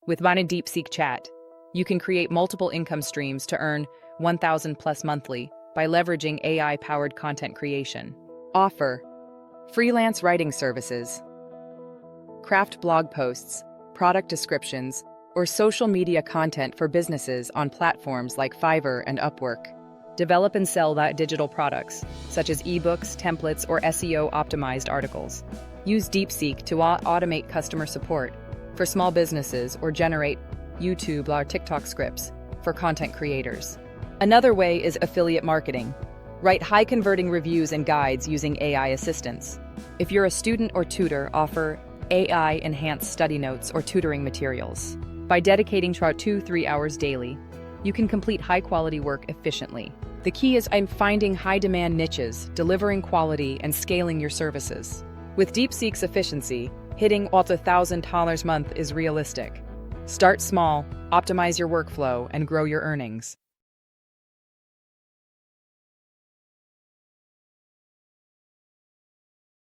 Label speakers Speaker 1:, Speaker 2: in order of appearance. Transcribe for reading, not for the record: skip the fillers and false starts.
Speaker 1: With Mine DeepSeek Chat, you can create multiple income streams to earn 1,000 plus monthly by leveraging AI-powered content creation. Offer freelance writing services, craft blog posts, product descriptions, or social media content for businesses on platforms like Fiverr and Upwork. Develop and sell digital products, such as ebooks, templates, or SEO-optimized articles. Use DeepSeek to automate customer support for small businesses or generate YouTube or TikTok scripts for content creators. Another way is affiliate marketing. Write high-converting reviews and guides using AI assistance. If you're a student or tutor, offer AI-enhanced study notes or tutoring materials. By dedicating 2-3 hours daily, you can complete high-quality work efficiently. The key is finding high-demand niches, delivering quality, and scaling your services. With DeepSeek's efficiency, hitting $1,000 a month is realistic. Start small, optimize your workflow, and grow your earnings.